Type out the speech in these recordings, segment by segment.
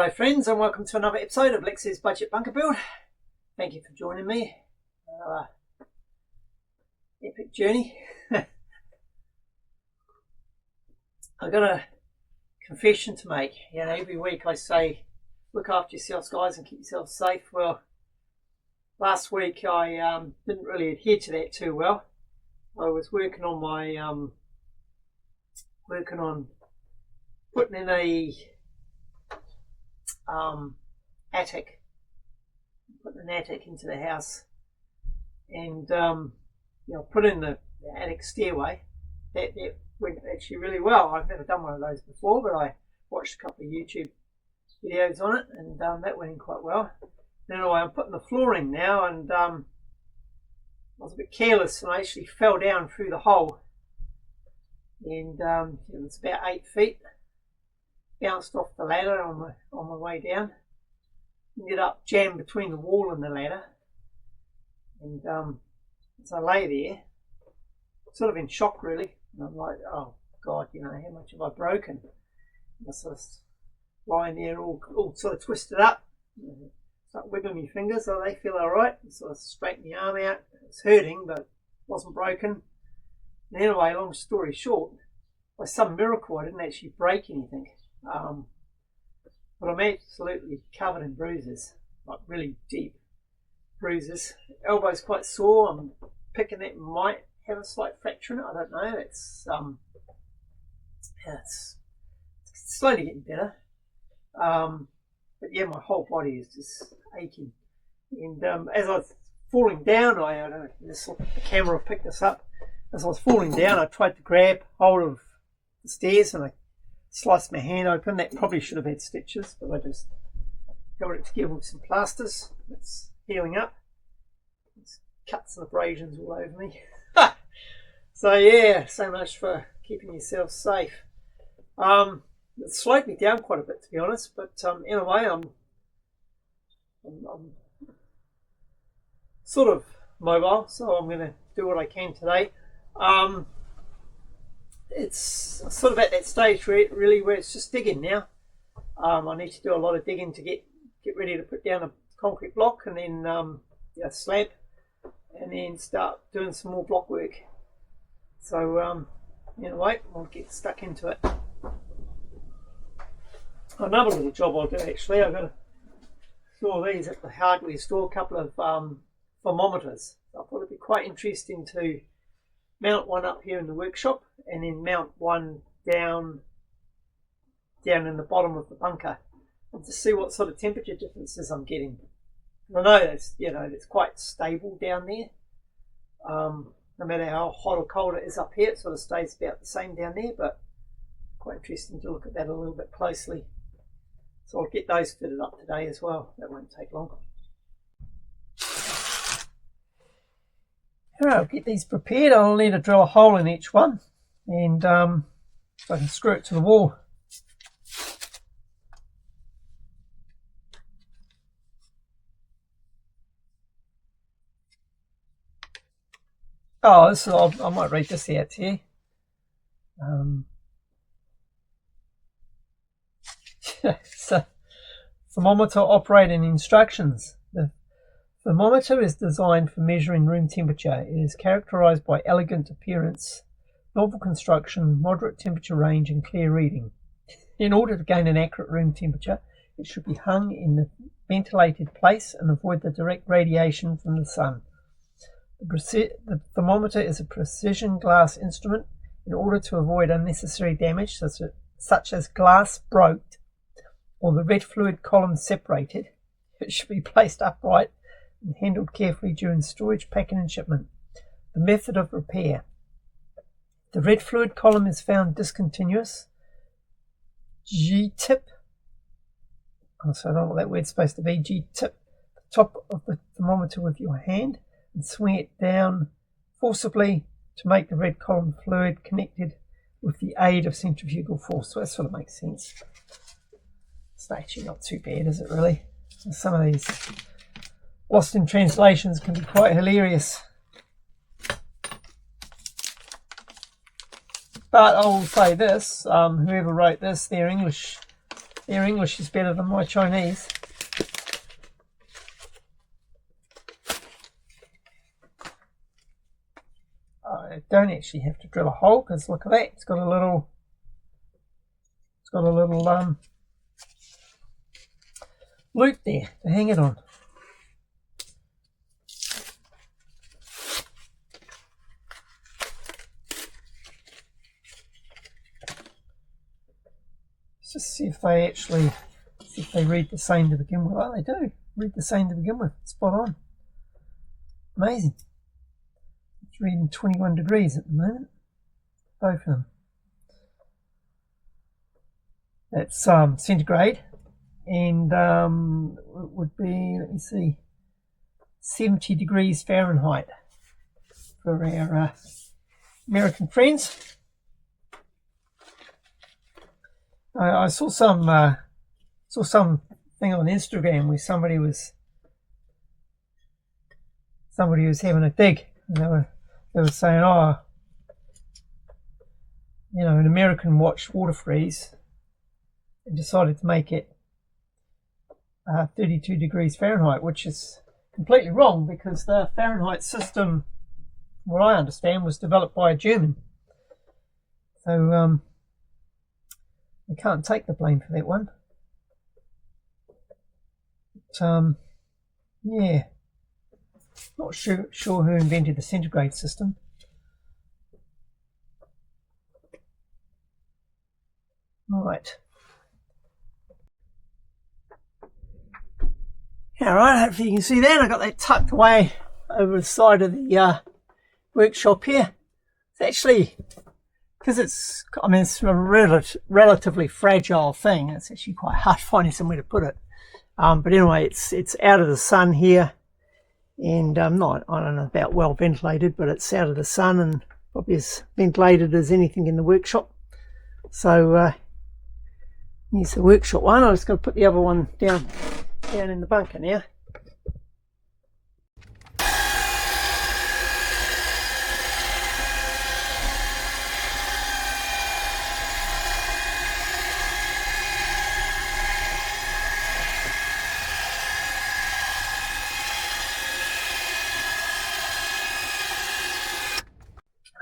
Hello friends, and welcome to another episode of Lex's Budget Bunker Build. Thank you for joining me. Epic journey. I've got a confession to make. You know, every week I say, look after yourselves guys and keep yourselves safe. Well, last week I didn't really adhere to that too well. I was working on my putting in a attic, putting an attic into the house, and put in the attic stairway. That went actually really well. I've never done one of those before, but I watched a couple of YouTube videos on it, and that went in quite well. Anyway, I'm putting the floor in now, and I was a bit careless and I actually fell down through the hole, and it was about 8 feet. Bounced off the ladder on my way down. Ended up jammed between the wall and the ladder, and as I lay there, sort of in shock really, and I'm like, oh God, you know, how much have I broken? And I sort of lying there all sort of twisted up. Start wiggling my fingers, so they feel alright. Sort of straighten the arm out. It's hurting, but wasn't broken. And anyway, long story short, by some miracle I didn't actually break anything. But I'm absolutely covered in bruises, like really deep bruises. Elbow's quite sore. I'm picking that might have a slight fracture in it. I don't know. It's slowly getting better. But yeah, my whole body is just aching. And as I was falling down, I don't know if the camera picked this up. As I was falling down, I tried to grab hold of the stairs and I sliced my hand open. That probably should have had stitches, but I just got it together with some plasters. It's healing up. There's cuts and abrasions all over me. So yeah, so much for keeping yourself safe. It slowed me down quite a bit, to be honest, but in a way I'm sort of mobile, so I'm going to do what I can today. It's sort of at that stage really where it's just digging now. I need to do a lot of digging to get ready to put down a concrete block and then slab, and then start doing some more block work. So anyway, I'll get stuck into it. Another little job I'll do actually, I've got to saw these at the hardware store, a couple of thermometers. I thought it'd be quite interesting to mount one up here in the workshop and then mount one down in the bottom of the bunker, and to see what sort of temperature differences I'm getting. I know it's quite stable down there. No matter how hot or cold it is up here, it sort of stays about the same down there, but quite interesting to look at that a little bit closely. So I'll get those fitted up today as well. That won't take long. Alright, I'll get these prepared. I'll need to drill a hole in each one, and so I can screw it to the wall. Oh, I might read this out to you. So, thermometer operating instructions. The thermometer is designed for measuring room temperature. It is characterized by elegant appearance, novel construction, moderate temperature range, and clear reading. In order to gain an accurate room temperature, it should be hung in a ventilated place and avoid the direct radiation from the sun. The thermometer is a precision glass instrument. In order to avoid unnecessary damage, such as glass broke or the red fluid column separated, it should be placed upright and handled carefully during storage, packing and shipment. The method of repair. The red fluid column is found discontinuous. G-tip. So I don't know what that word's supposed to be. G-tip the top of the thermometer with your hand and swing it down forcibly to make the red column fluid connected with the aid of centrifugal force. So that sort of makes sense. It's actually not too bad, is it really? Some of these lost in translations can be quite hilarious. But I will say this, whoever wrote this, their English Their English is better than my Chinese. I don't actually have to drill a hole because look at that, it's got a little loop there to hang it on. Let's just see if they read the same to begin with. Oh, they do read the same to begin with. Spot on. Amazing. It's reading 21 degrees at the moment, both of them. That's centigrade, and it would be, let me see, 70 degrees Fahrenheit for our American friends. I saw some thing on Instagram where somebody was having a dig, and they were saying, oh, you know, an American watched water freeze and decided to make it 32 degrees Fahrenheit, which is completely wrong because the Fahrenheit system, what I understand, was developed by a German. So they can't take the blame for that one. But, yeah, not sure who invented the centigrade system. Right. Alright, hopefully you can see that. I got that tucked away over the side of the workshop here. It's actually, because it's a relatively fragile thing, it's actually quite hard finding somewhere to put it. But anyway, it's out of the sun here, and I don't know about well ventilated, but it's out of the sun and probably as ventilated as anything in the workshop. So here's the workshop one. I just got to put the other one down in the bunker now.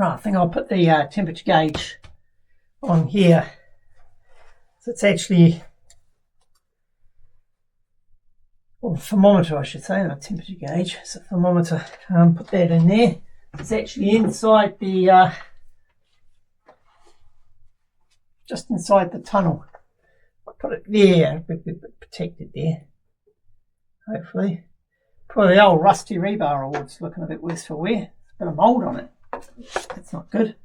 Right, I think I'll put the temperature gauge on here. So it's actually, or thermometer I should say, not temperature gauge, it's a thermometer. Put that in there. It's actually inside the, just inside the tunnel. I'll put it there, a bit protected there, hopefully. Poor the old rusty rebar award's looking a bit worse for wear. There's a bit of mould on it. That's not good.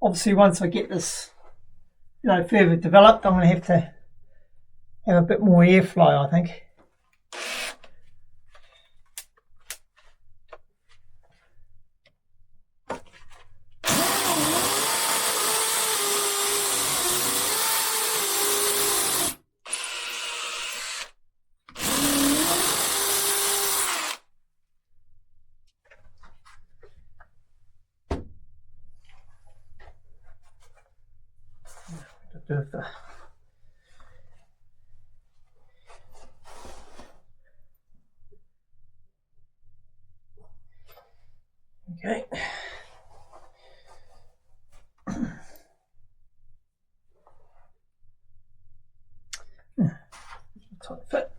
Obviously, once I get this, further developed, I'm going to have a bit more airflow, I think. Okay. Tight fit.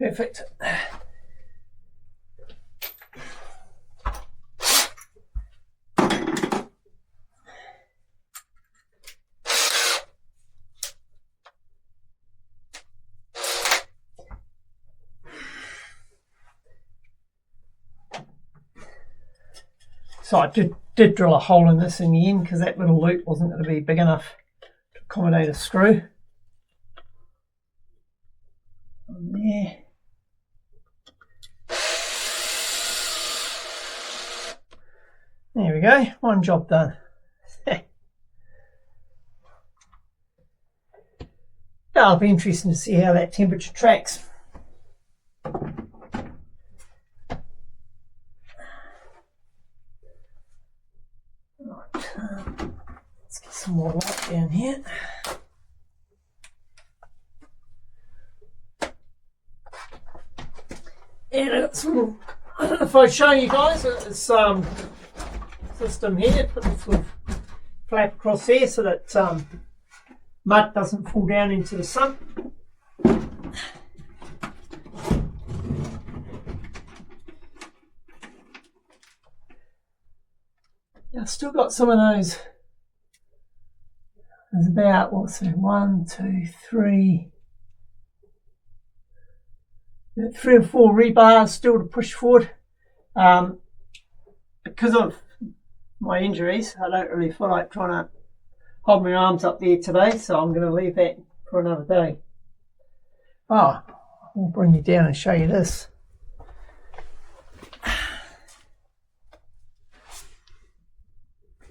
Perfect. So I did drill a hole in this in the end because that little loop wasn't going to be big enough to accommodate a screw. There. There we go, one job done. Yeah, it'll be interesting to see how that temperature tracks. Let's get some more light down here. And I've got some, I don't know if I show you guys this system here. Put this little flap across there so that mud doesn't fall down into the sun. I've still got some of those. There's about, what's it, 1, 2, 3, 3 or 4 rebars still to push forward. Because of my injuries, I don't really feel like trying to hold my arms up there today, so I'm going to leave that for another day. Oh, I'll bring you down and show you this.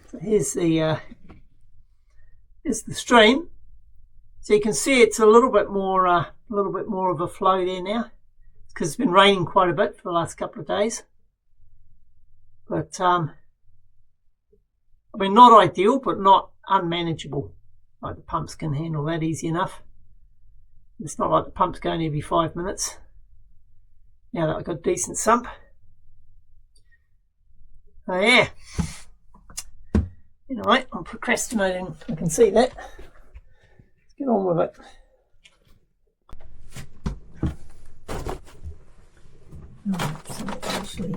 So here's the stream. So you can see it's a little bit more of a flow there now, because it's been raining quite a bit for the last couple of days. But I mean, not ideal, but not unmanageable. Like the pumps can handle that easy enough. It's not like the pump's going every 5 minutes. Now that I've got a decent sump. So yeah. Anyway, I'm procrastinating. I can see that. Let's get on with it. Oh, so actually.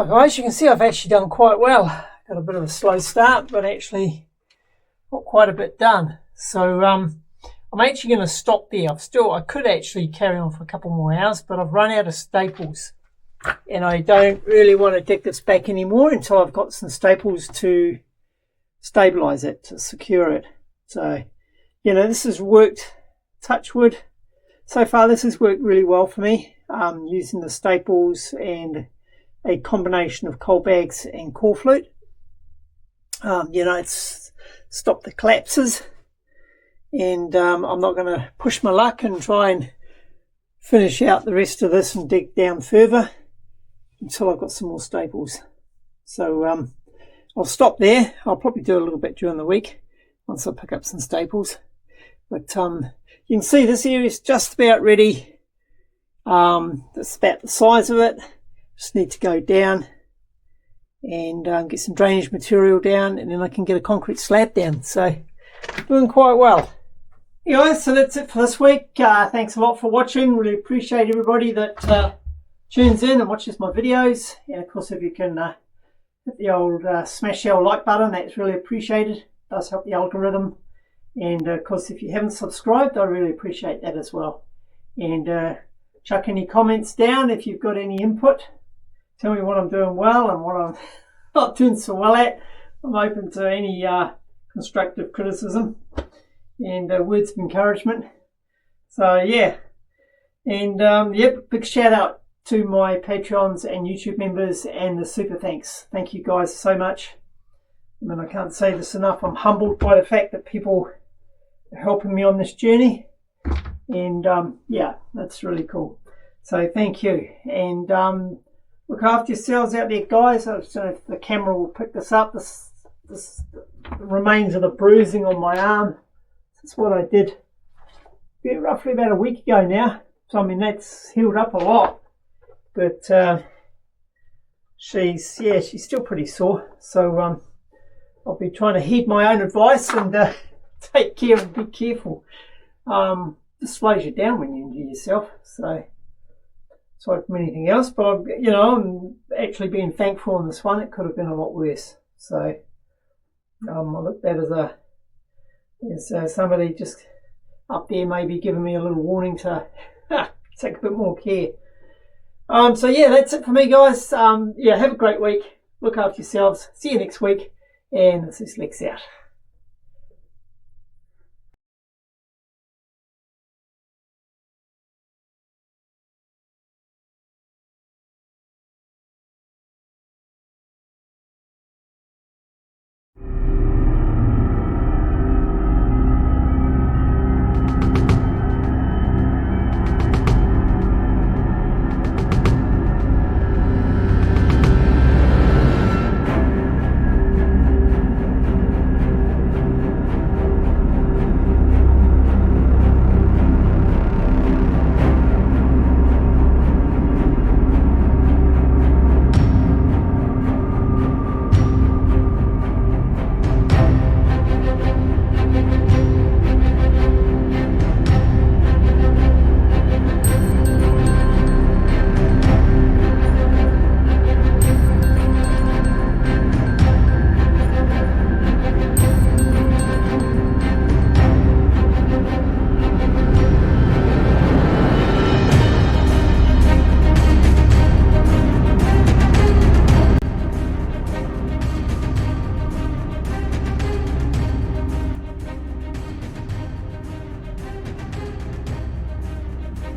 Oh guys, you can see I've actually done quite well. Got a bit of a slow start, but actually got quite a bit done. So I'm actually going to stop there. I could actually carry on for a couple more hours, but I've run out of staples. And I don't really want to dig this back anymore until I've got some staples to stabilize it, to secure it. So, you know, this has worked, touch wood. So far this has worked really well for me, using the staples and a combination of coal bags and core flute. You know, it's stopped the collapses, and I'm not going to push my luck and try and finish out the rest of this and dig down further until I've got some more staples. So I'll stop there. I'll probably do a little bit during the week once I pick up some staples. But you can see this area is just about ready. That's about the size of it. Just need to go down and get some drainage material down, and then I can get a concrete slab down. So doing quite well. Anyway, so that's it for this week. Thanks a lot for watching. Really appreciate everybody that tunes in and watches my videos. And of course, if you can hit the old smash the old like button, that's really appreciated. It does help the algorithm. And of course, if you haven't subscribed, I really appreciate that as well. And chuck any comments down if you've got any input. Tell me what I'm doing well and what I'm not doing so well at. I'm open to any constructive criticism and words of encouragement. So yeah, and yep, big shout out to my Patreons and YouTube members and the super thanks. Thank you guys so much. I mean, I can't say this enough. I'm humbled by the fact that people are helping me on this journey, and yeah, that's really cool. So thank you, and look after yourselves out there, guys. I don't know if the camera will pick this up. This remains of the bruising on my arm. That's what I did roughly about a week ago now. So I mean, that's healed up a lot, but she's still pretty sore. So I'll be trying to heed my own advice and take care and be careful. This slows you down when you injure yourself. So aside from anything else, but I'm actually being thankful on this one. It could have been a lot worse. So I look at that as somebody just up there maybe giving me a little warning to take a bit more care. So yeah, that's it for me, guys. Yeah, have a great week. Look after yourselves. See you next week. And this is Lex out.